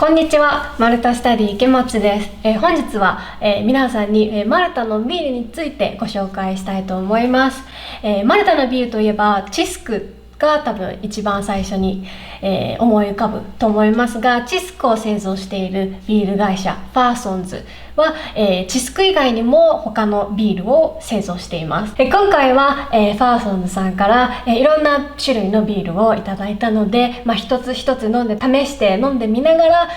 こんにちは、マルタスタディ池松です。本日は、皆さんに、マルタのビールについてご紹介したいと思います。マルタのビールといえばチスクが多分一番最初に、思い浮かぶと思いますが、チスクを製造しているビール会社ファーソンズは、チスク以外にも他のビールを製造しています。今回は、ファーソンズさんから、いろんな種類のビールをいただいたので、一つ一つ飲んで試して飲んでみながら、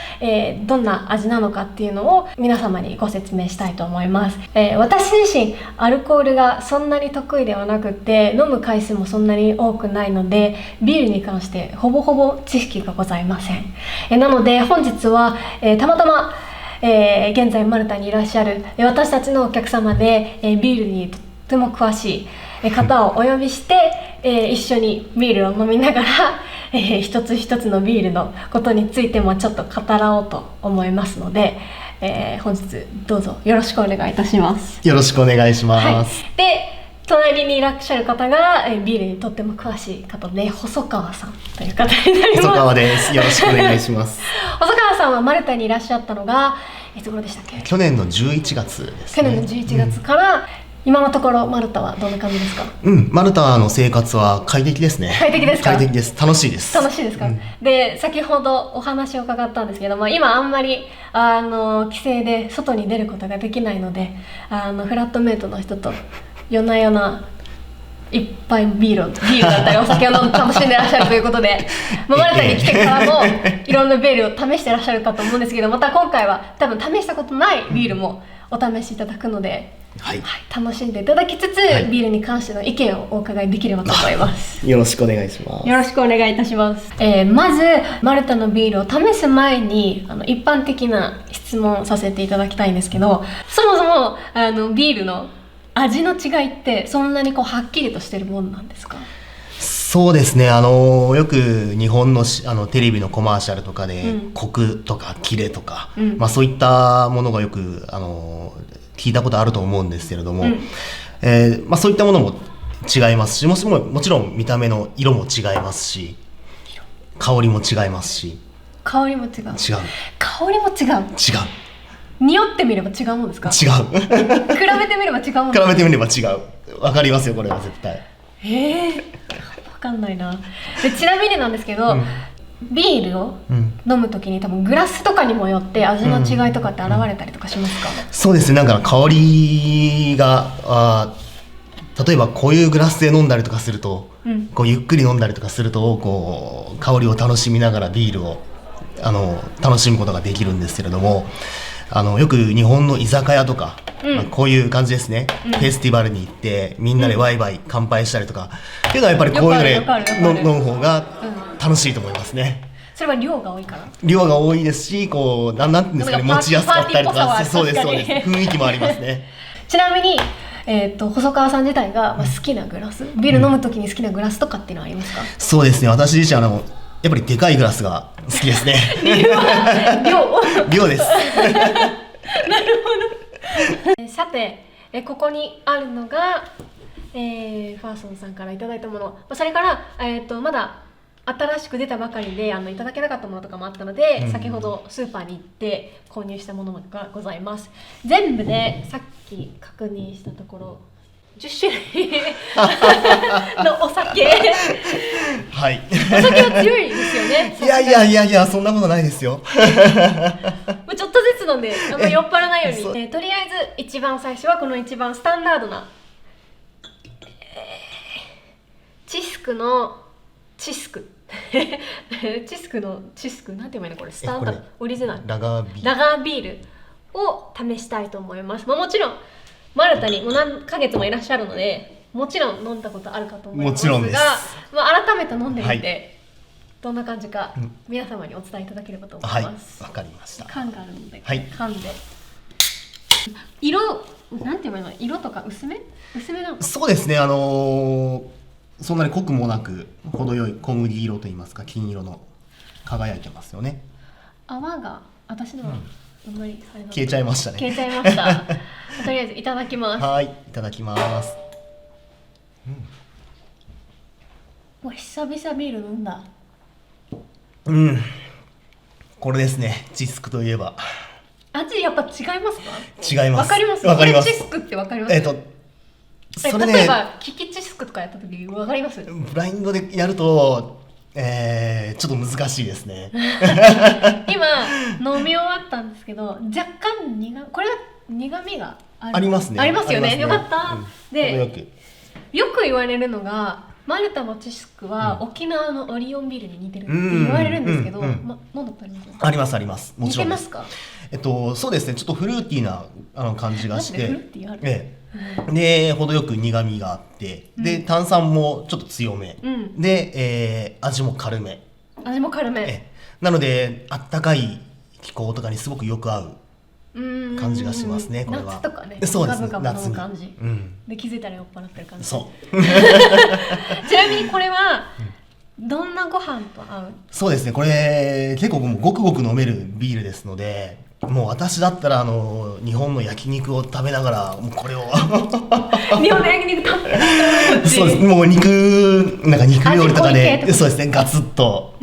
どんな味なのかっていうのを皆様にご説明したいと思います。私自身アルコールがそんなに得意ではなくて、飲む回数もそんなに多くないので、ビールに関してほぼほぼ知識がございません。なので本日は、たまたま現在マルタにいらっしゃる私たちのお客様で、ビールにとっても詳しい方をお呼びして、一緒にビールを飲みながら、一つ一つのビールのことについてもちょっと語らおうと思いますので、本日どうぞよろしくお願いいたします。よろしくお願いします。はい、で隣にいらっしゃる方がビールにとっても詳しい方で細川さんという方になります。細川です。よろしくお願いします。細川さんはマルタにいらっしゃったのがいつ頃でしたっけ？去年の11月ですね。去年の11月から、今のところマルタはどんな感じですか？マルタの生活は快適ですね。快適ですか？快適です。楽しいです。楽しいですか？で、先ほどお話を伺ったんですけども、今あんまり規制で外に出ることができないので、フラットメイトの人と夜な夜ないっぱいビールだったりお酒を楽しんでらっしゃるということでマルタに来てからもいろんなビールを試してらっしゃるかと思うんですけど、また今回は多分試したことないビールもお試しいただくので、楽しんでいただきつつ、ビールに関しての意見をお伺いできればと思います。よろしくお願いします。よろしくお願いいたします。まずマルタのビールを試す前に一般的な質問させていただきたいんですけど、そもそもビールの味の違いってそんなにはっきりとしてるものなんですか？そうですね。よく日本のテレビのコマーシャルとかで、コクとかキレとか、そういったものがよく聞いたことあると思うんですけれども、そういったものも違いますし、もちろん見た目の色も違いますし、香りも違いますし。香りも違う。違う。香りも違う。違う。匂ってみれば違うもんですか？違う。比べてみれば違うもんですか？比べてみれば違う。わかりますよ、これは絶対。わかんないな。でちなみになんですけど、ビールを飲むときに多分グラスとかにもよって味の違いとかって現れたりとかしますか？そうですね。香りが例えばこういうグラスで飲んだりとかすると、ゆっくり飲んだりとかすると香りを楽しみながらビールを楽しむことができるんですけれども、よく日本の居酒屋とか、こういう感じですね、フェスティバルに行ってみんなでワイワイ乾杯したりとか、っていうのはやっぱりこういうので飲む方が楽しいと思いますね。それは量が多いから？量が多いですし、なんていうんですかね、持ちやすかったりとか、そうです雰囲気もありますね。ちなみに細川さん自体が好きなグラス、ビール飲むときに好きなグラスとかっていうのはありますか？そうですね、私自身やっぱりでかいグラスが好きですね。量です。なるほど。さて、ここにあるのが、ファーソンさんからいただいたもの、それから、まだ新しく出たばかりでいただけなかったものとかもあったので、先ほどスーパーに行って購入したものがございます。全部でさっき確認したところ10種類のお酒。はい。お酒は強いですよね。いやそんなことないですよ。ちょっとずつ飲んであんまり酔っ払わないように、とりあえず一番最初はこの一番スタンダードな、チスクのチスクなんて言うのこれ、スタンダードオリジナルラガービールを試したいと思います。もちろんマルタにもう何ヶ月もいらっしゃるので、もちろん飲んだことあるかと思いますが、もちろんです。改めて飲んでみて、どんな感じか皆様にお伝えいただければと思います。わかりました。缶があるので、缶で色、なんていうの、色とか薄めなのか？そうですね、そんなに濃くもなく程よい小麦色といいますか、金色の輝いてますよね。泡が私のはあんまり消えちゃいましたね。消えちゃいました。とりあえずいただきます。はい、いただきます。もう久々ビール飲んだ。これですね、チスクといえば。味やっぱ違いますか？違います。わかります？わかります。これチスクってわかります？それね、例えば利きチスクとかやった時わかります？ブラインドでやると、ちょっと難しいですね。今飲み終わったんですけど、若干これは苦味がありますね。ありますよね。よかった。で、よく言われるのが、マルタのチスクは沖縄のオリオンビールに似てるって言われるんですけど、飲んだことありますか？ありますあります。もちろん。似てますか？そうですね。ちょっとフルーティーな感じがして、フルーティーある。で程よく苦味があって、で炭酸もちょっと強め、で、味も軽め。味も軽め。なのであったかい気候とかにすごくよく合う感じがしますね。これは夏とかね、そうですね、夏の感じ、で気づいたら酔っ払ってる感じ。そうちなみにこれはどんなご飯と合う？そうですね、これ結構もうごくごく飲めるビールですので、もう私だったら日本の焼肉を食べながらもうこれを日本の焼肉食べながらそうです、もう肉料理とかで、そうですね、ガツッと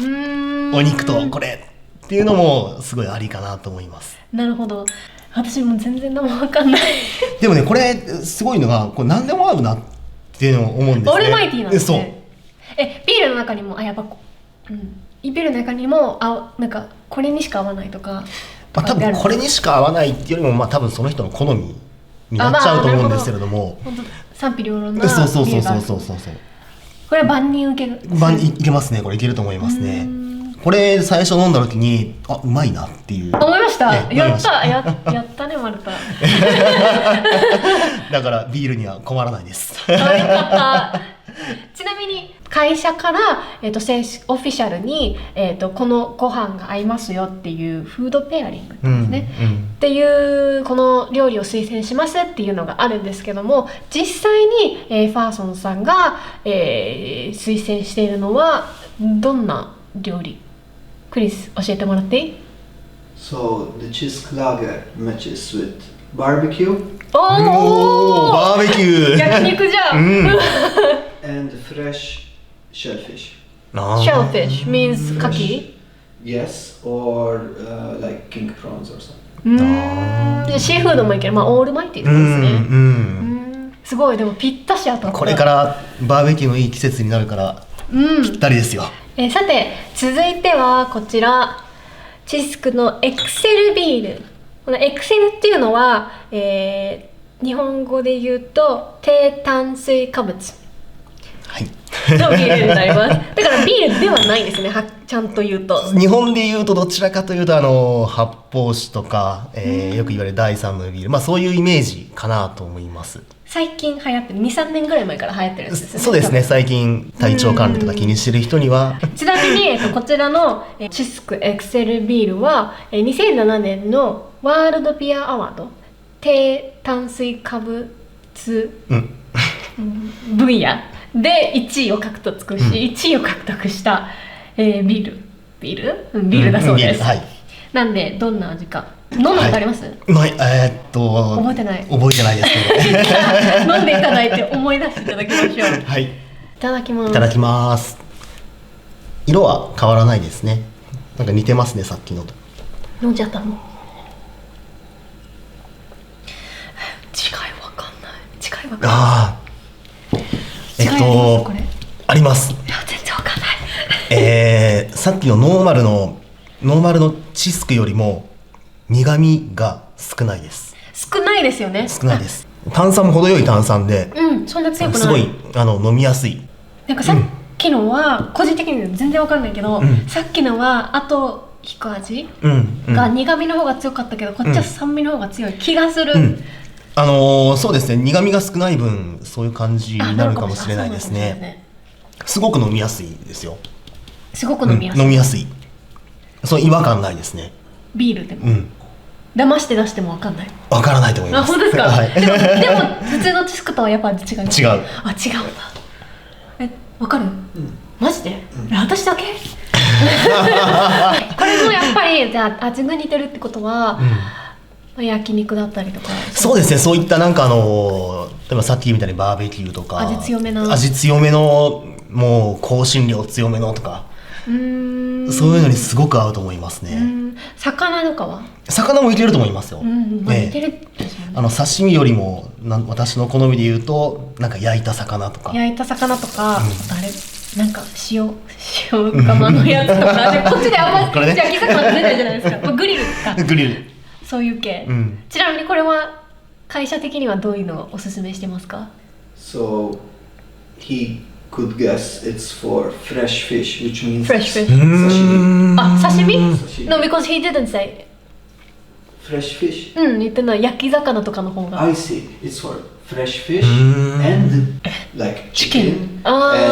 お肉とこれっていうのもすごいありかなと思います。なるほど。私も全然何も分かんないでもね、これすごいのがこれ何でも合うなっていうのを思うんですね。オールマイティーなんですね。そう。ビールの中にもやっぱビールの中にもなんかこれにしか合わないとか。多分これにしか合わないっていうよりも、多分その人の好みになっちゃうと思うんですけれども、本当賛否両論なビールがある。そう。これは万人受ける。いけますね。これいけると思いますね。これ最初飲んだ時にうまいなっていう思いました。やったね、マルタ。だからビールには困らないです。よかった。ちなみに会社から、正式オフィシャルに、このご飯が合いますよっていうフードペアリングですね、っていうこの料理を推薦しますっていうのがあるんですけども、実際に、ファーソンさんが、推薦しているのはどんな料理？クリス、教えてもらっていい？ So the Chisk Lager matches with barbecue. おー、バーベキュー。焼肉じゃん。And fresh shellfish. Shellfish means カキ？ Yes, or like king prawns or something. シーフードもいける。オールマイティーですね。すごい、でもぴったし当たった。これからバーベキューのいい季節になるからぴったりですよ。さて続いてはこちら、チスクのエクセルビール。このエクセルっていうのは、日本語で言うと低炭水化物のビールになります。だからビールではないんですね、ちゃんと言うと。日本で言うとどちらかというと発泡酒とか、よく言われる第三のビール、そういうイメージかなと思います。最近流行ってる、 2,3 年ぐらい前から流行ってるんですね。そうですね、最近体調管理とか気にしてる人には。ちなみにこちらのチスクエクセルビールは2007年のワールドビアアワード低炭水化物分野で1位を獲得し、1位を獲得した、ビールだそうです。なんでどんな味か飲んだことあります？覚えてない。覚えてないですけど。飲んでいただいて思い出していただきましょう。はい。いただきます。いただきます。色は変わらないですね。なんか似てますね、さっきのと。飲んじゃったの？違いわかんない。あります。全然わかんない。さっきのノーマルのチスクよりも苦味が少ないです。少ないですよね。少ないです。炭酸も程よい炭酸で、そんな強くない。すごい飲みやすい。なんかさっきのは、個人的に全然わかんないけど、さっきのは後引く味が苦味の方が強かったけど、こっちは酸味の方が強い気がする。そうですね、苦味が少ない分そういう感じになるかもしれないですね。すごく飲みやすいですよ。すごく飲みやすい。飲みやすい。そう違和感ないですね。ビールでも。騙して出しても分かんない。分からないと思います。本当ですか？でも普通のチスクとはやっぱ味違います。違う。違うんだ。分かる？マジで？私だけ？これもやっぱりじゃあ味が似てるってことは、焼肉だったりとか。そうですね、そういったなんか例えばさっきみたいにバーベキューとか味強めのもう香辛料強めのとか、そういうのにすごく合うと思いますね。魚とかは？魚もいけると思いますよ。まあ、いけるですよね。刺身よりも私の好みで言うとなんか焼いた魚とか、焼いた魚とか、あれなんか塩釜のやつとかでこっちであんまり焼き魚出ないじゃないですか。グリルとかグリル、そういう系、ちなみにこれは会社的にはどういうのをおすすめしてますか？ So he could guess it's for fresh fish, which means Fresh fish. sashimi. あ、刺身？ Sashimi. No, because he didn't say. Fresh fish? 言ってない。焼き魚とかの方が。 I see. It's for fresh fish and like chicken and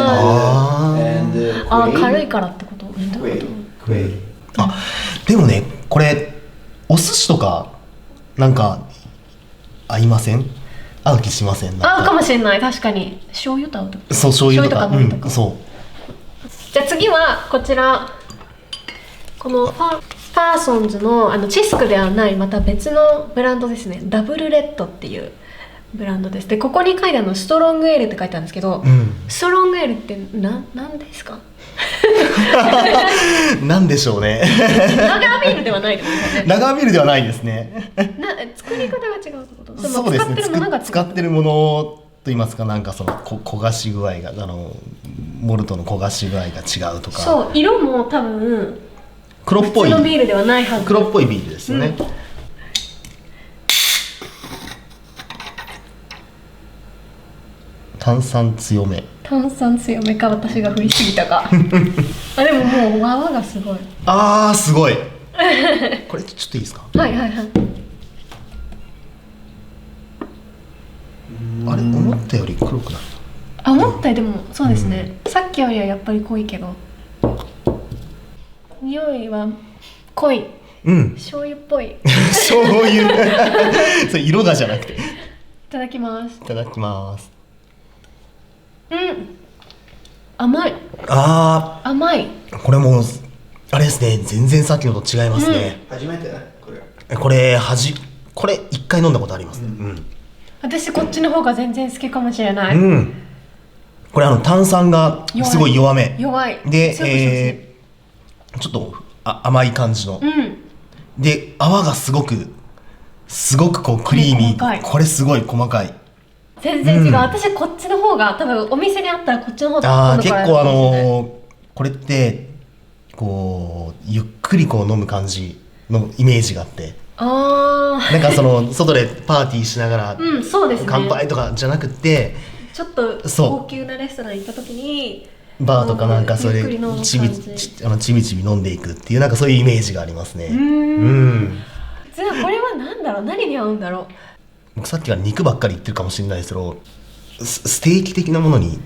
軽いからってこと？ quail. でもね、これお寿司とかなんか合いません？合う気しません？合うかもしれない。確かに醤油と合うと。そう、醤油とか、海苔とか。そう。じゃあ次はこちら、このパーソンズのチスクではないまた別のブランドですね。ダブルレッドっていうブランドです。でここに書いてあるのストロングエールって書いてあるんですけど、ストロングエールってなんですか？なんでしょうね。ラガービールではないですよね。ラガービールではないですね。作り方が違うってこと？そうですね。使ってるものと言いますか、なんかその焦がし具合がモルトの焦がし具合が違うとか。そう、色も多分黒っぽい。普通のビールではないはず。黒っぽいビールですよね。炭酸強め。炭酸強めか、私が振りすぎたか。でももう泡がすごい。すごい。これちょっといいですか？はいはいはい。あれ思ったより黒くなる。思ったよりでもそうですね、さっきよりはやっぱり濃いけど匂いは濃い、醤油っぽい。醤油。それ色がじゃなくて。いただきます。いただきます。甘い。甘い。これもあれですね、全然さっきのと違いますね。初めてこれ一回飲んだことありますね。私こっちの方が全然好きかもしれない。これ炭酸がすごい弱め。弱い。で、ちょっと甘い感じの。で、泡がすごくこうクリーミー。これすごい細かい。全然違う。私こっちの方が多分お店にあったらこっちの方が結構これってこうゆっくりこう飲む感じのイメージがあって。なんか外でパーティーしながら、そうですね、乾杯とかじゃなくて、ちょっと高級なレストラン行った時にバーとかなんかそれちびちび飲んでいくっていうなんかそういうイメージがありますね。じゃあこれは何だろう、何に合うんだろう。僕さっきから肉ばっかり言ってるかもしれないですけど、ステーキ的なものに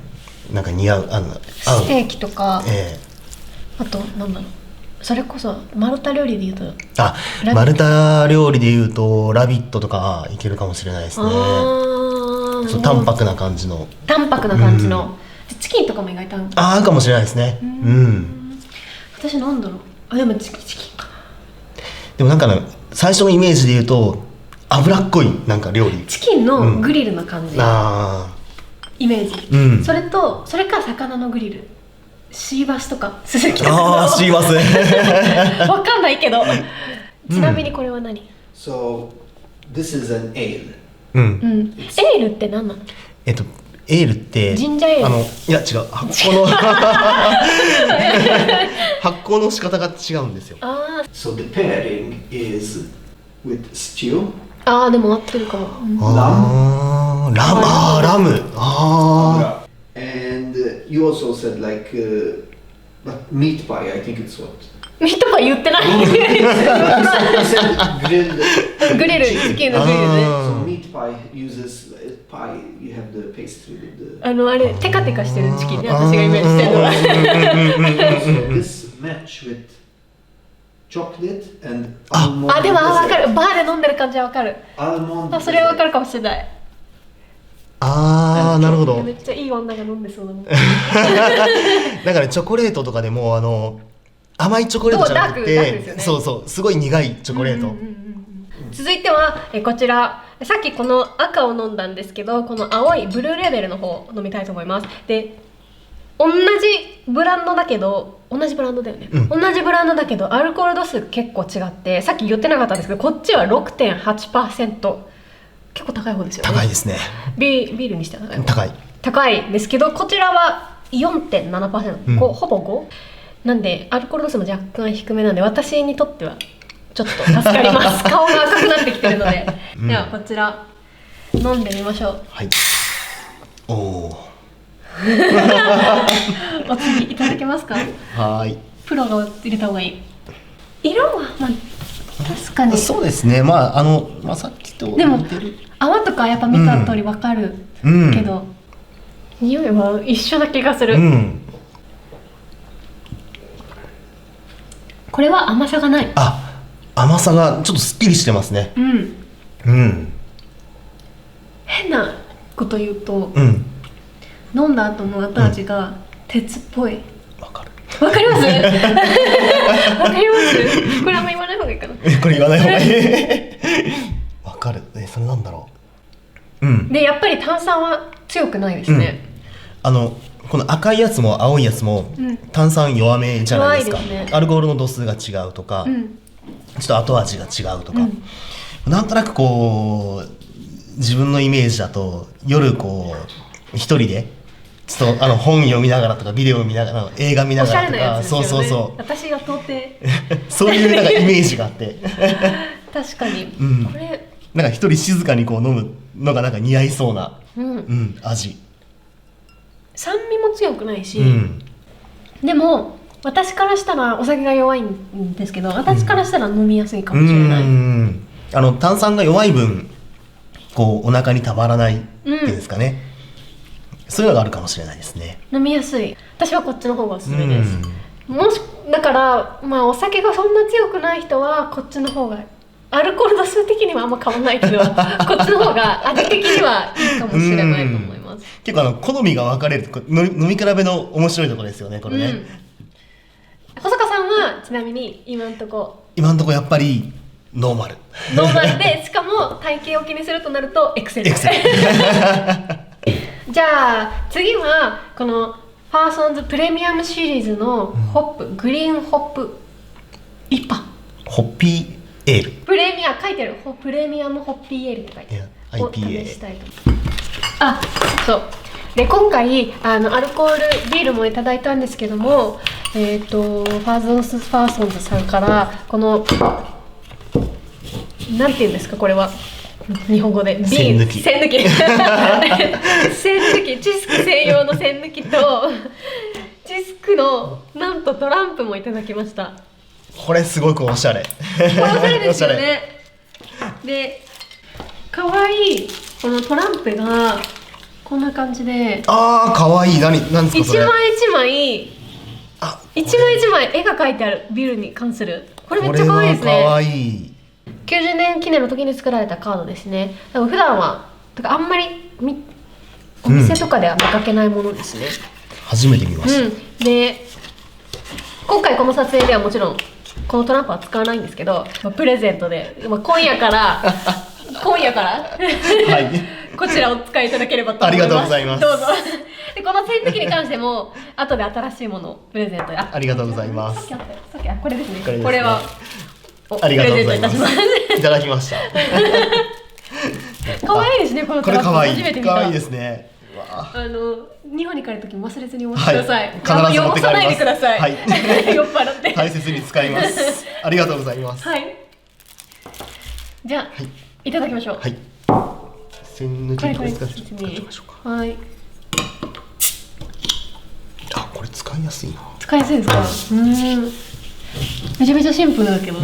なんか似合う。ステーキとか、あとなんだろう、それこそマルタ料理で言うとマルタ料理で言うとラビットとかいけるかもしれないですね。淡白な感じの。チキンとかも意外と合うかもしれないですね。私なんだろう、でもチキンかな。でもなんか最初のイメージで言うと脂っこいなんか料理、チキンのグリルな感じ、イメージ、それか魚のグリル、シーバスとかスズキとか。シーバス。わかんないけど。ちなみにこれは何？ So this is an ale. エールって何なの？エールってジンジャーエール。いや違う、発酵の仕方が違うんですよ。So the pairing is with stew. でも合ってるかも。ラム。And you also said like meat pie. I think it's what? ミートパイ言ってない。グリル、チキンのグリルね。So meat pie uses pie. You have the pastry with the. あれテカテカしてるチキンね、私がイメージしてるのは。So this match with chocolate and almond. でもわかる。バーで飲んでる感じはわかる。それはわかるかもしれない。なるほど。めっちゃいい女が飲んでそうだもん。だからチョコレートとかでも甘いチョコレートじゃなくて、そうすごい苦いチョコレート。続いてはこちら、さっきこの赤を飲んだんですけど、この青いブルーレベルの方を飲みたいと思います。で同じブランドだけど、同じブランドだよね、同じブランドだけどアルコール度数結構違って、さっき言ってなかったんですけど、こっちは 6.8%、 結構高い方ですよね。高いですね。ビールにしては高い方、高いんですけど、こちらは 4.7%、ほぼ 5 なんでアルコール度数も若干低めなんで、私にとってはちょっと助かります顔が赤くなってきてるので、ではこちら飲んでみましょう。はい。おお。お次いただけますか。はい。プロが入れた方がいい。色はまあ確かにそうですね。まあさっきとでも似てる。泡とかやっぱ見た通りわかるけど、匂いは一緒な気がする。これは甘さがない。甘さがちょっとすっきりしてますね。変なこと言うと、飲んだ後の後味が鉄っぽい。わかりますわかりますこれあんま言わない方がいいかな。これ言わない方がいいわかる。それなんだろう。でやっぱり炭酸は強くないですね。この赤いやつも青いやつも炭酸弱めじゃないですか。アルコールの度数が違うとか、ちょっと後味が違うとか、なんとなくこう自分のイメージだと、夜こう一人でちょっと本読みながらとか、ビデオ見ながら、映画見ながらとか、そう私が到底そういうなんかイメージがあって確かに、これなんか一人静かにこう飲むのがなんか似合いそうな、味。酸味も強くないし、でも私からしたらお酒が弱いんですけど、私からしたら飲みやすいかもしれない。炭酸が弱い分こうお腹にたまらないっていうんですかね、そういうのがあるかもしれないですね。飲みやすい。私はこっちの方がおすすめです。もしだからお酒がそんな強くない人はこっちの方が、アルコール度数的にはあんま変わんないけどこっちの方が味的にはいいかもしれないと思います。結構好みが分かれる飲み比べの面白いところですよね、これね。保坂さんはちなみに今んとこやっぱりノーマルで、しかも体型を気にするとなるとエクセルじゃあ次はこのパーソンズプレミアムシリーズのホップ、グリーンホップ1杯、ホッピーエール、プレミア書いてある、プレミアムホッピーエールって書いてある、を試したいと思います。そうで、今回アルコールビールもいただいたんですけども、パーソンズさんからこのなんていうんですか、これは日本語で栓抜き栓抜きチスク専用の栓抜きとチスクのなんとトランプもいただきました。これすごくおしゃれ。これおしゃれですよね。で、かわいいこのトランプがこんな感じで、かわいい。何ですかそれ。一枚一枚絵が描いてある、ビルに関する。これめっちゃかわいいですね。かわいい。90年記念の時に作られたカードですね。でも普段はあんまりお店とかでは見かけないものですね。初めて見ました。で、今回この撮影ではもちろんこのトランプは使わないんですけど、プレゼントで、今夜からこちらをお使いいただければと思います。ありがとうございます。どうぞ。で、この栓抜きに関しても後で新しいものをプレゼントで、ありがとうございます。さっきこれですね。これはありがとうございます。いただきました。可愛いですね、このトランプ。初めて見た。可愛いですね。日本に帰るときも忘れずにお持ちください。必ず持って帰ります。汚さないでください。酔っ払って。大切に使います。ありがとうございます。はい。じゃあ、いただきましょう。はい。栓抜きこれ使いましょうか。はい。これ使いやすいな。使いやすいですか。めちゃめちゃシンプルだけど。あ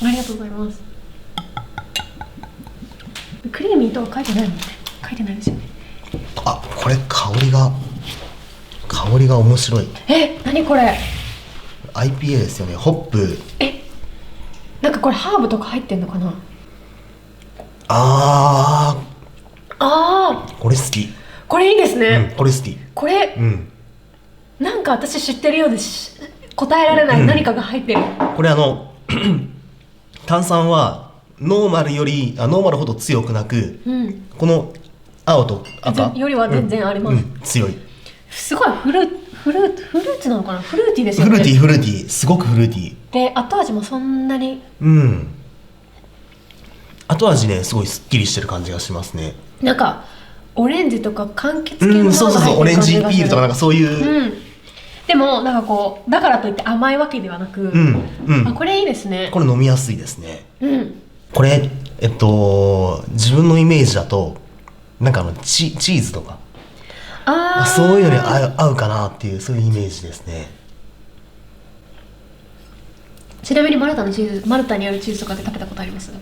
りがとうございます。クリーミーとは書いてないもんね。書いてないですよね。これ香りが面白い。何これ。IPA ですよね。ホップ。なんかこれハーブとか入ってんのかな。これ好き。これいいですね。これ好き。これ、なんか私知ってるようです。答えられない何かが入ってる。これ炭酸はノーマルほど強くなく、この青と赤よりは全然あります。強い。すごいフルーツなのかな、フルーティーですよね。フルーティー、すごくフルーティーで後味もそんなに、後味ねすごいすっきりしてる感じがしますね。なんかオレンジとか柑橘系のものがそう入ってオレンジる感じがする。ピールとかなんかそういう、でもなんかこうだからといって甘いわけではなく、あ、これいいですね。これ飲みやすいですね。これ自分のイメージだとなんかチーズとかそういうのに合うかなっていう、そういうイメージですね。ちなみにマルタにあるチーズとかで食べたことあります？ス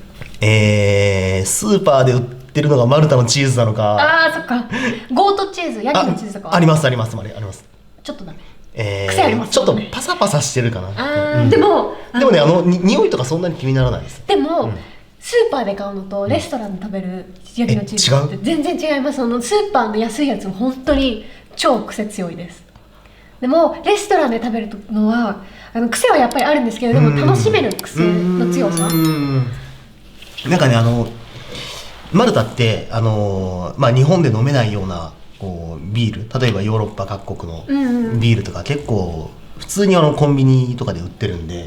ーパーで売ってるのがマルタのチーズなのか。そっか。ゴートチーズ、ヤギのチーズとかはあります。ちょっとダメ。癖ありますちょっとパサパサしてるかな。でもね匂いとかそんなに気にならないです。でも、スーパーで買うのとレストランで食べるヤギのチーズって全然違います。スーパーの安いやつも本当に超癖強いです。でもレストランで食べるのは癖はやっぱりあるんですけど、でも楽しめる癖の強さ。なんかねマルタって日本で飲めないようなこうビール、例えばヨーロッパ各国のビールとか結構普通にコンビニとかで売ってるんで、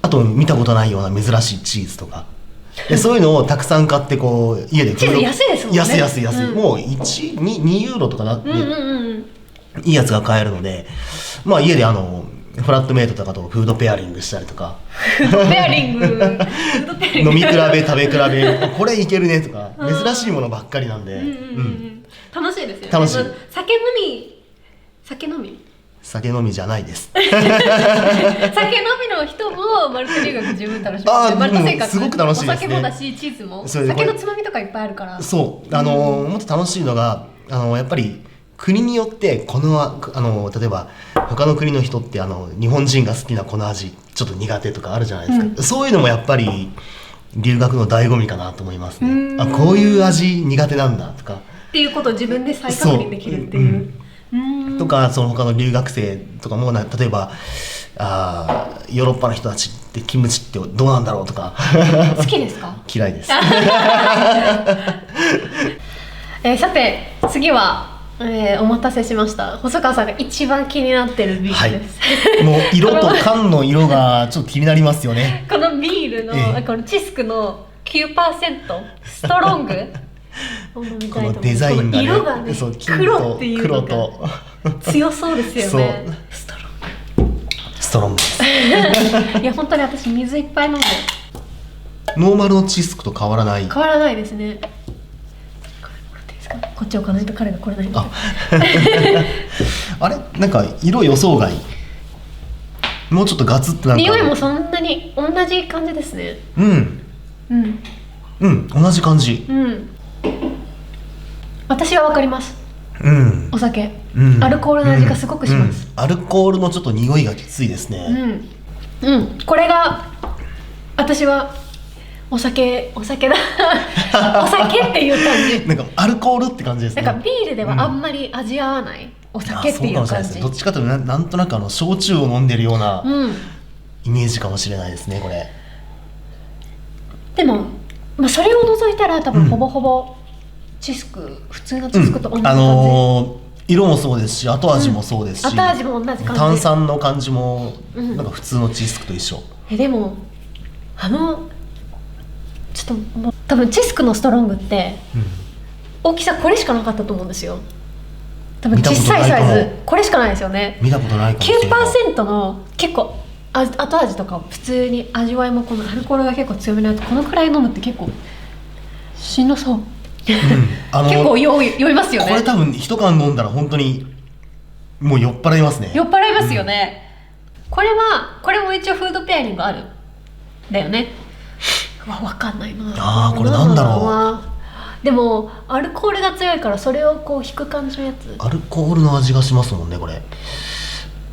あと見たことないような珍しいチーズとかでそういうのをたくさん買ってこう家でチーズ安いですもんね。安い、もう2ユーロとかでいいやつが買えるので、家でフラットメイトとかとフードペアリングしたりとかフードペアリング飲み比べ食べ比べこれいけるねとか珍しいものばっかりなんで、楽しいですよね。楽しい。酒飲みじゃないです酒飲みの人もマルタ留学十分楽しめますね。マルタ生活すごく楽しいですね。お酒もだしチーズも酒のつまみとかいっぱいあるから。そうもっと楽しいのがやっぱり国によって例えば他の国の人って日本人が好きな粉味ちょっと苦手とかあるじゃないですか、そういうのもやっぱり留学の醍醐味かなと思いますね。こういう味苦手なんだとかっていうことを自分で再確認できるっていう。とかその他の留学生とかも例えばヨーロッパの人たちってキムチってどうなんだろうとか好きですか？嫌いですさて次はお待たせしました。細川さんが一番気になってるビールです、もう色と缶の色がちょっと気になりますよねこのビールの、このチスクの 9% ストロングを飲みたいと思います。このデザインがね、色がね黒っていうのが強そうですよね。ストロングですいや本当に私水いっぱい飲んでノーマルのチスクと変わらないですね。こっち置かないと彼が来れないのであれなんか色予想外、もうちょっとガツッとなんか匂いもそんなに同じ感じですね。同じ感じ。私はわかります。お酒、アルコールの味がすごくします。アルコールのちょっと匂いがきついですね。これが私はお酒だお酒っていう感じなんかアルコールって感じですね。なんかビールではあんまり味合わないお酒っていう感じ。どっちかというとなんとなく焼酎を飲んでるようなイメージかもしれないですねこれ。でも、それを除いたら多分ほぼほぼチスク、普通のチスクと同じ感じ、色もそうですし後味もそうですし、後味も同じ感じ、炭酸の感じもなんか普通のチスクと一緒。でもちょっともう多分チスクのストロングって、大きさこれしかなかったと思うんですよ。多分小さいサイズこれしかないですよね。見たことないかもしれない。 9% の結構後味とか普通に味わいもこのアルコールが結構強めないとこのくらい飲むって結構しんどそう、結構酔いますよね。これ多分一缶飲んだら本当にもう酔っ払いますね。酔っ払いますよね、これも一応フードペアリングあるだよね。分かんないな。これなんだろう。でもアルコールが強いからそれをこう引く感じのやつ。アルコールの味がしますもんねこれ。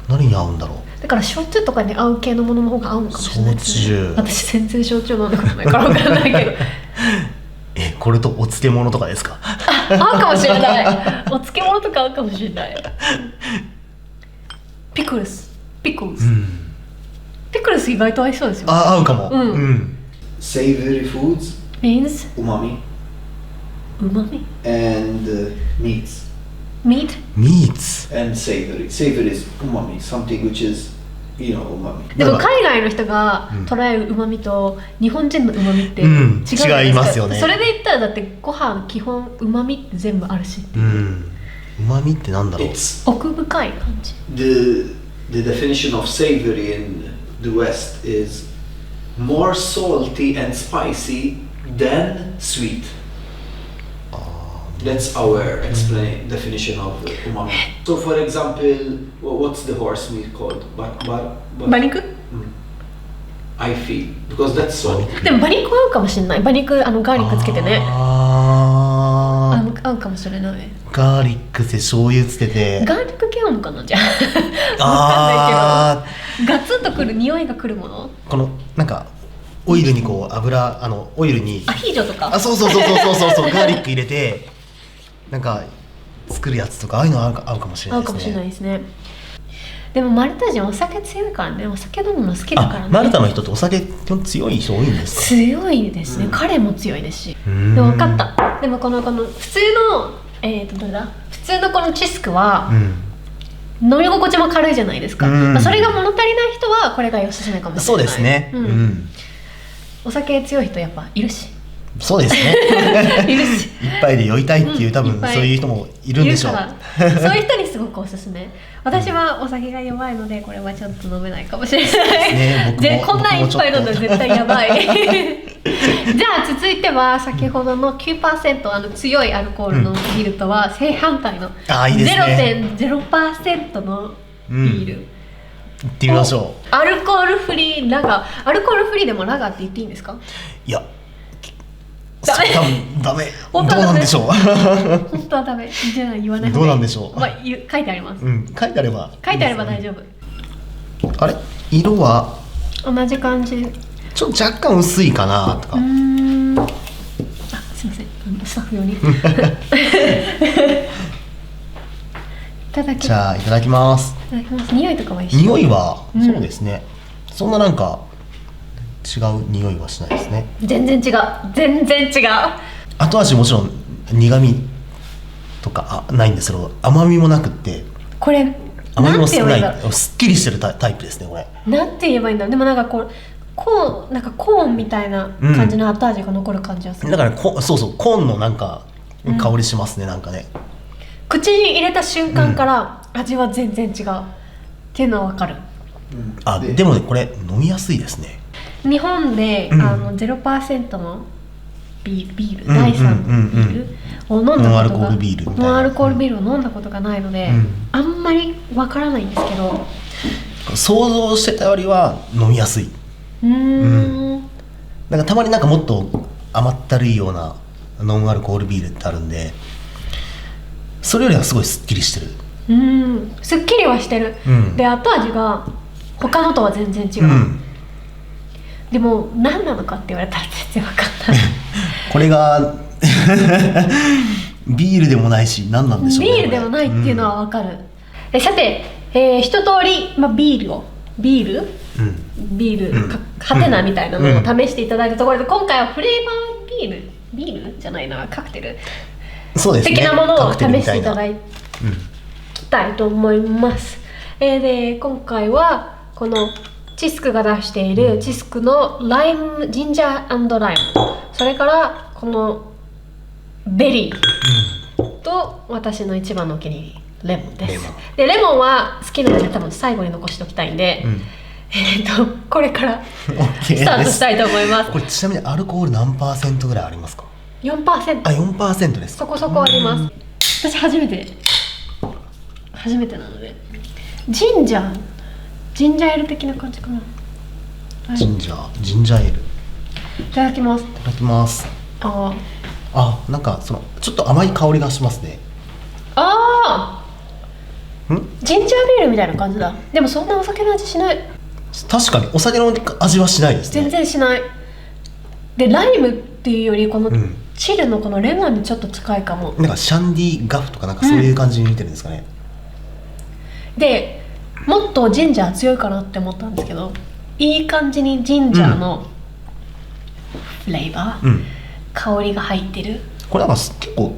何に合うんだろう。だから焼酎とかに合う系のものの方が合うのかもしれないですね。私全然焼酎飲んだことないから分かんないけどこれとお漬物とかですか？合うかもしれないお漬物とか合うかもしれない。ピクルス意外と合いそうですよね。合うかも。Savory foods means umami umami and meats meat meats and savory. Savory is umami, something which is, you know, umami. でも海外の人が捉える旨味と日本人の旨味って違うんうじゃないですか、違いますよね。それで言ったらだってご飯基本旨味って全部あるしっていう、旨味ってなんだろう。 It's 奥深い感じ。 the definition of savory in the West is more salty and spicy than sweet. That's our definition of umami. So, for example, what's the horse meat called?馬肉 I feel because that's salty. でも馬肉合うかもしれない。馬肉ガーリックつけてねあ合うかもしれない。ーガーリックで醤油つけてガーリック系合うのかなじゃああわかんないけどガツンとくる匂いがくるもの、このなんかオイルにこうオイルにアヒージョとかそうガーリック入れてなんか作るやつとかああいうの合うかもしれないですね。合うかもしれないですね。でもマルタ人お酒強いからね、お酒飲むの好きだからね。マルタの人ってお酒強い人多いんですか？強いですね、彼も強いですし。でも分かった。でもこの普通のどれだ、普通のこのチスクは、飲み心地も軽いじゃないですか、まあ、それが物足りない人はこれがおすすめかもしれない。そうですね、お酒強い人やっぱいるしそうですねいるし一杯で酔いたいっていう、多分そういう人もいるんでしょう。そういう人にすごくおすすめ。私はお酒が弱いのでこれはちょっと飲めないかもしれないね、でこんな一杯飲んだら絶対やばいじゃあ続いては先ほどの 9% 強いアルコールのビールとは正反対のいいですね 0.0% のビール、行ってみましょう。アルコールフリーラガー、アルコールフリーでもラガーって言っていいんですか？いやダメ多分ダメ。どう本当はダメなんでしょう本当はダメじゃあ言わない方がいい。どうなんでしょう。まあ、書いてあります、書いてあれば書いてあれば大丈夫。あれ色は同じ感じ。ちょっと若干薄いかなとか。あ、すいません、スタッフ用にいただきじゃあいただきます。いただきます。匂いとかは一緒。匂いは、そうですね、そんななんか違う匂いはしないですね。全然違う、全然違う。後味もちろん苦味とかないんですけど、甘みもなくって、これ甘みも少なんて言えばいいんだない、すっきりしてるタイプですねこれ。なんて言えばいいんだろう。でもなんかこうなんかコーンみたいな感じの後味が残る感じがする、だからそうコーンのなんか香りしますね、なんかね。口に入れた瞬間から味は全然違うっていうのは分かる。でもねこれ飲みやすいですね。日本で、0% のビール、第3のビールを飲んだことが、ノンアルコールビールみたいなノンアルコールビールを飲んだことがないので、あんまり分からないんですけど、想像してたよりは飲みやすい。なんかたまになんかもっと甘ったるいようなノンアルコールビールってあるんで、それよりはすごいすっきりしてる。すっきりはしてる、で後味が他のとは全然違う、でも何なのかって言われたら全然分かんないこれがビールでもないし何なんでしょうね。ビールでもないっていうのは分かる、さて、一通り、ビール、ハテナみたいなのを試していただいたところで、今回はフレーバービールじゃないな、カクテルそうですね、的なものを試カクテルみしていただきたいと思います。で今回はこのチスクが出しているチスクのライム、ジンジャー&ライム、それからこのベリーと私の一番のお気に入りレモンです。でレモンは好きなので多分最後に残しておきたいんで、これからスタートしたいと思います。これちなみにアルコール何%ぐらいありますか？4%。4% ですか。そこそこあります。私初めてなので、ジンジャーエール的な感じかな。ジンジャーエール。いただきます。いただきます。なんかそのちょっと甘い香りがしますね。ジンジャービールみたいな感じだ。でもそんなお酒の味しない。確かにお酒の味はしないですね。全然しない。でライムっていうよりこのチルのこのレモンにちょっと近いかも。なんかシャンディガフとかなんかそういう感じに似てるんですかね。でもっとジンジャー強いかなって思ったんですけど、いい感じにジンジャーのフレーバー、香りが入ってる。これなんか結構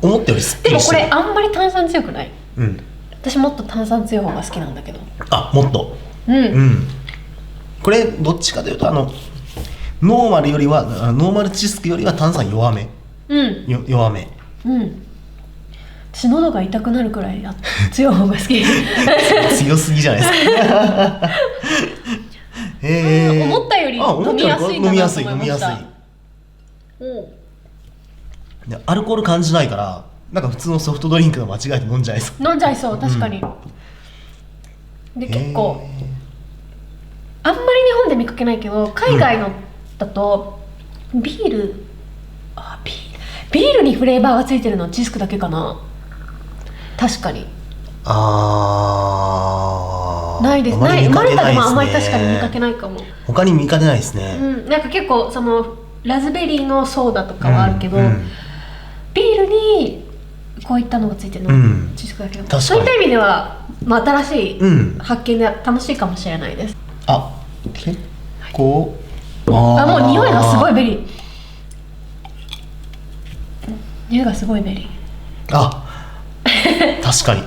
思ったよりすっきでもこりしてる。れあんまり炭酸強くない？うん。私もっと炭酸強い方が好きなんだけど。あ、もっと。うん、うん。これどっちかというとノーマルよりはノーマルチスクよりは炭酸弱め。うん、弱め。うん。私喉が痛くなるくらい強い方が好き。強すぎじゃないですか。思ったより飲みやすいかなと思いました。飲みやすい飲みやすい。でアルコール感じないからなんか普通のソフトドリンクの間違えて飲んじゃいそう。飲んじゃいそう、確かに。で結構あんまり日本で見かけないけど海外のだとビールにフレーバーがついてるのはチスクだけかな。確かにないです。マルタでもあんまり確かに見かけないかも。他に見かけないですね。なんか結構そのラズベリーのソーダとかはあるけど、ビールにこういったのがついてるのチスクだけど、そういった意味では、新しい発見で楽しいかもしれないです。結構もう匂いがすごいベリー。匂いがすごいベリー。確かに。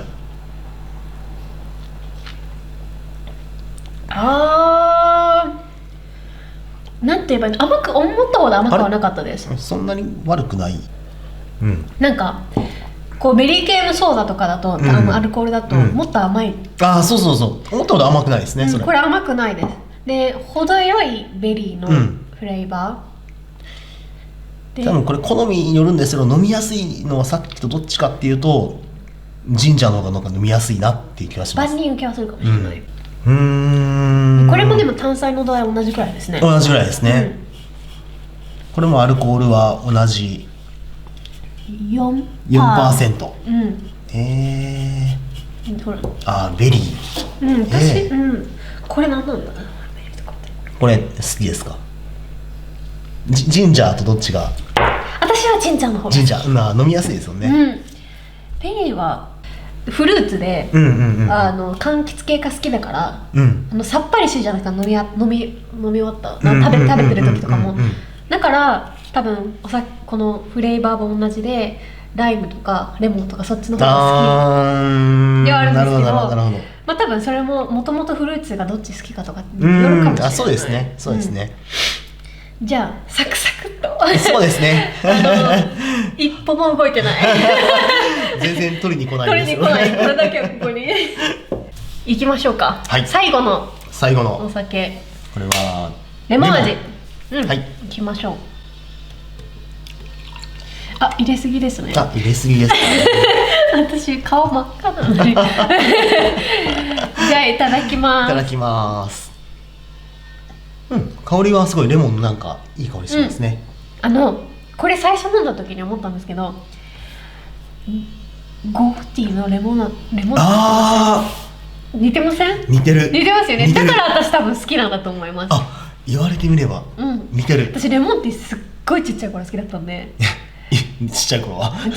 なんて言えばいいの、思ったほど甘くはなかったです。そんなに悪くない。なんかこうベリー系のソーダとかだと、アルコールだともっと甘い。そう思ったほど甘くないですね。これ甘くないです。で程よいベリーのフレーバー、多分これ好みによるんですけど、飲みやすいのはさっきとどっちかっていうとジンジャーの方がなんか飲みやすいなっていう気がします。万人受けはするかもしれない。これもでも炭酸の度合い同じくらいですね。同じぐらいですね。これもアルコールは同じ 4%。ベリー。これ何なんだ。これ好きですか？ジンジャーとどっちが？私はジンジャーの方が。ジンジャー飲みやすいですよね。ベリーはフルーツで柑橘系が好きだから、さっぱりしてるじゃないですか、飲み終わった食べてる時とかも。だから多分このフレーバーも同じでライムとかレモンとかそっちの方が好きではあるんですけど、多分それももともとフルーツがどっち好きかとかによるかもしれない。そうですね、そうですね。じゃあサクサクっと。そうですね。一歩も動いてない。全然取りに来ないですよ。これだけはここに行きましょうか。最後のお酒、これはレモン味。行きましょう。入れすぎですね。入れすぎですね。私顔真っ赤なのに。じゃあいただきます。いただきます。香りはすごいレモンのなんかいい香りしますね。これ最初飲んだ時に思ったんですけど、ゴフティーのレモン似てません？似てますよね。だから私多分好きなんだと思います。言われてみれば似てる。私レモンティーすっごいちっちゃい頃好きだったんで。ちっちゃい頃大人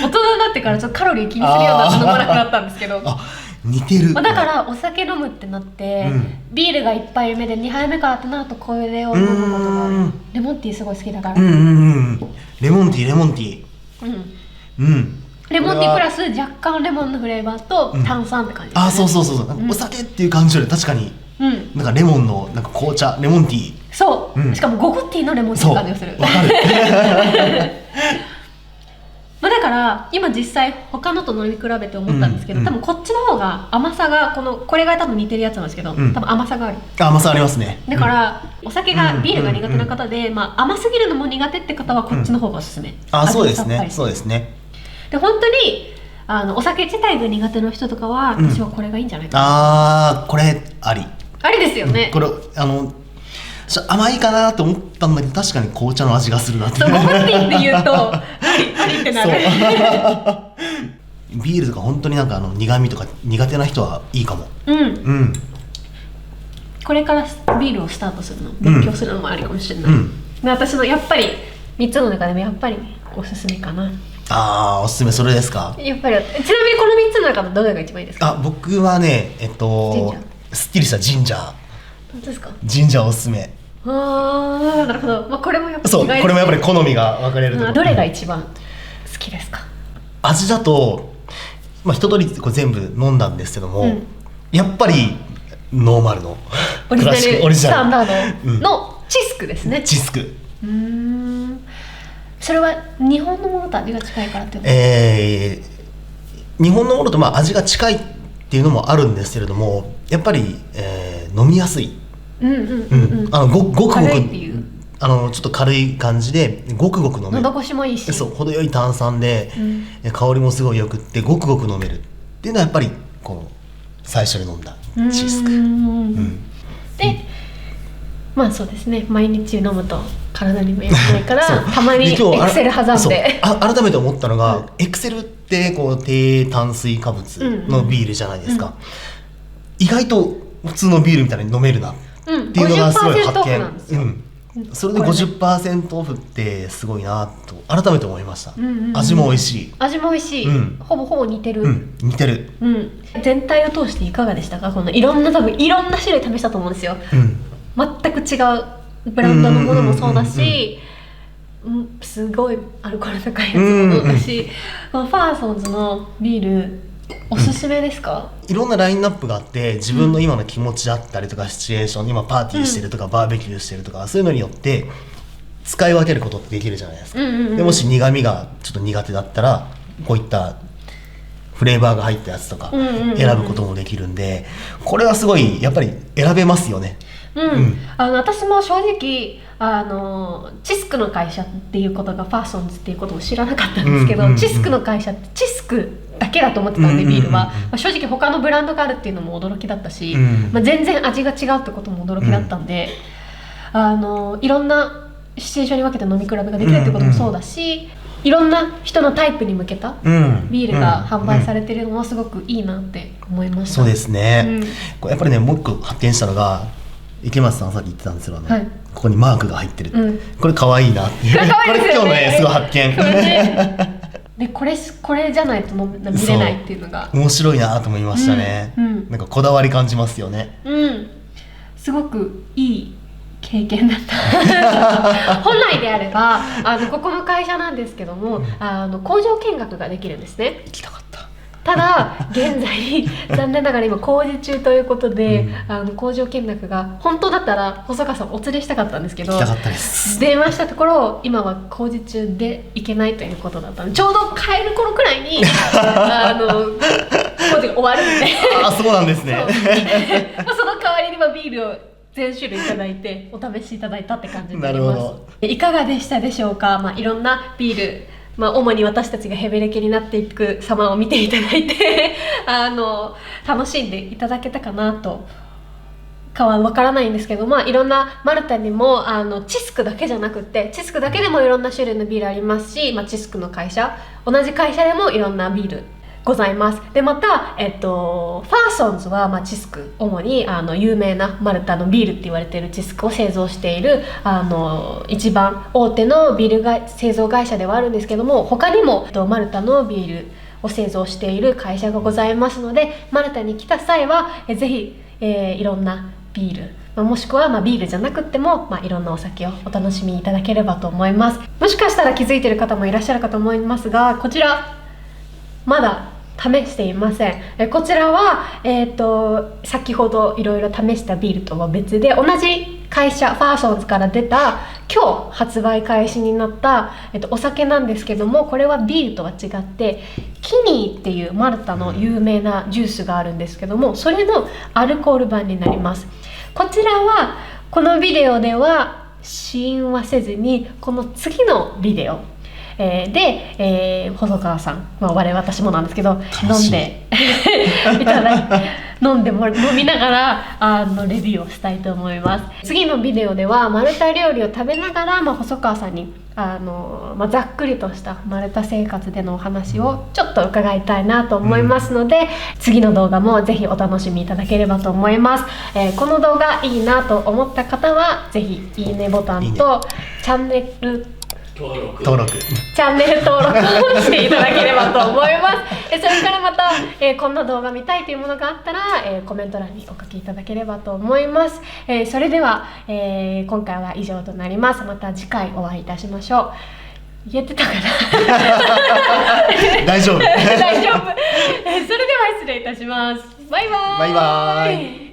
になってからちょっとカロリー気にするようになって飲まなくなったんですけど。似てる。だからお酒飲むってなって、ビールが1杯目で2杯目からってなるとこれを飲むことがある。レモンティーすごい好きだから。レモンティー。レモンティープラス若干レモンのフレーバーと炭酸って感じですね。そうお酒っていう感じより確かになんかレモンのなんか紅茶、レモンティー。そう、しかもゴフティーのレモンティー感じがする。わかる。だから今実際他のと飲み比べて思ったんですけど、多分こっちの方が甘さがこれが多分似てるやつなんですけど、多分甘さがある。甘さありますね。だからお酒がビールが苦手な方で、甘すぎるのも苦手って方はこっちの方がおすすめ。そうですね。そうですね。で本当にお酒自体が苦手な人とかは私はこれがいいんじゃないかな。これありですよね。これ甘いかなと思ったんだけど確かに紅茶の味がするなって。ゴフティーって言うとありってなる。ビールとか本当になんか苦味とか苦手な人はいいかも。これからビールをスタートするの勉強するのもありかもしれない。私のやっぱり3つの中でもやっぱりおすすめかな。おすすめそれですか？やっぱり。ちなみにこの3つの中でどれが一番いいですか？僕はねすっきりしたジンジャー。本当ですか？ジンジャーおすすめ。なるほど。これもやっぱりこれもやっぱり好みが分かれると。どれが一番好好きですか？味だと、一通りこう全部飲んだんですけども、やっぱりノーマルのオリジナルスタンダードうんのチスクですね。チスク。それは日本のものと味が近いからっていうの？日本のものと味が近いっていうのもあるんですけれども、やっぱり、飲みやすい。ごくごく軽いっていう、ちょっと軽い感じでごくごく飲める。喉越しもいいし、そう、程よい炭酸で、香りもすごいよくってごくごく飲めるっていうのはやっぱりこう最初に飲んだチスク。で、そうですね、毎日飲むと体にも良くないからたまにエクセル挟んで改めて思ったのが、エクセルってこう低炭水化物のビールじゃないですか、意外と普通のビールみたいに飲めるなっていうのがすごい発見。なんですよ。それで 50% オフってすごいなと改めて思いました。味も美味しい。味も美味しい。ほぼほぼ似てる。似てる。全体を通していかがでしたか？このいろんな種類試したと思うんですよ。全く違うブランドのものもそうだし、すごいアルコール高いやつもそうだし、ファーソンズのビールおすすめですか？いろんなラインナップがあって、自分の今の気持ちだったりとかシチュエーション、今パーティーしてるとか、バーベキューしてるとか、そういうのによって使い分けることってできるじゃないですか。でもし苦味がちょっと苦手だったらこういったフレーバーが入ったやつとか選ぶこともできるんで、これはすごいやっぱり選べますよね。私も正直チスクの会社っていうことがファーソンズっていうことを知らなかったんですけど、チスクの会社ってチスクだけだと思ってたんで、ビールは、正直他のブランドがあるっていうのも驚きだったし、全然味が違うってことも驚きだったんで、いろんなシチュエーションに分けて飲み比べができるってこともそうだし、いろんな人のタイプに向けたビールが販売されてるのもすごくいいなって思いました。そうですね、やっぱりね、もう一個発見したのが、池松さんさっき言ってたんですけど、ここにマークが入ってる、これ可愛いなっていう、これ今日のねすごい発見。これねでこれじゃないと見れないっていうのが面白いなと思いましたね。なんかこだわり感じますよね。すごくいい経験だった本来であればここの会社なんですけども、工場見学ができるんですね。行きたかった。ただ現在残念ながら今工事中ということで、工場見学が本当だったら細川さんお連れしたかったんですけど、行きたかったです。電話したところ今は工事中で行けないということだったので、ちょうど帰る頃くらいに工事が終わるんでそうなんですねその代わりにビールを全種類いただいてお試しいただいたって感じになります。なるほど。いかがでしたでしょうか？いろんなビール、主に私たちがヘベレケになっていく様を見ていただいて楽しんでいただけたかなとかはわからないんですけど、いろんなマルタにもチスクだけじゃなくって、チスクだけでもいろんな種類のビールありますし、チスクの会社、同じ会社でもいろんなビールございます。でまた、ファーソンズは、チスク、主に有名なマルタのビールって言われているチスクを製造している一番大手のビール製造会社ではあるんですけども、他にもマルタのビールを製造している会社がございますので、マルタに来た際はぜひ、いろんなビール、もしくはビールじゃなくっても、いろんなお酒をお楽しみいただければと思います。もしかしたら気づいている方もいらっしゃるかと思いますが、こちらまだ試していません。こちらは、先ほどいろいろ試したビールとは別で、同じ会社ファーソンズから出た今日発売開始になった、お酒なんですけども、これはビールとは違ってキニーっていうマルタの有名なジュースがあるんですけども、それのアルコール版になります。こちらはこのビデオでは試飲はせずに、この次のビデオで、細川さん、私もなんですけど、飲んでいただいて飲みながらレビューをしたいと思います。次のビデオではマルタ料理を食べながら、細川さんにざっくりとしたマルタ生活でのお話をちょっと伺いたいなと思いますので、次の動画もぜひお楽しみいただければと思います。この動画いいなと思った方はぜひいいねボタンとチャンネル登録チャンネル登録をしていただければと思いますそれからまた、こんな動画見たいというものがあったら、コメント欄にお書きいただければと思います。それでは、今回は以上となります。また次回お会いいたしましょう。言えてたかな大丈夫大丈夫それでは失礼いたします。バイバーイ。バイバーイ。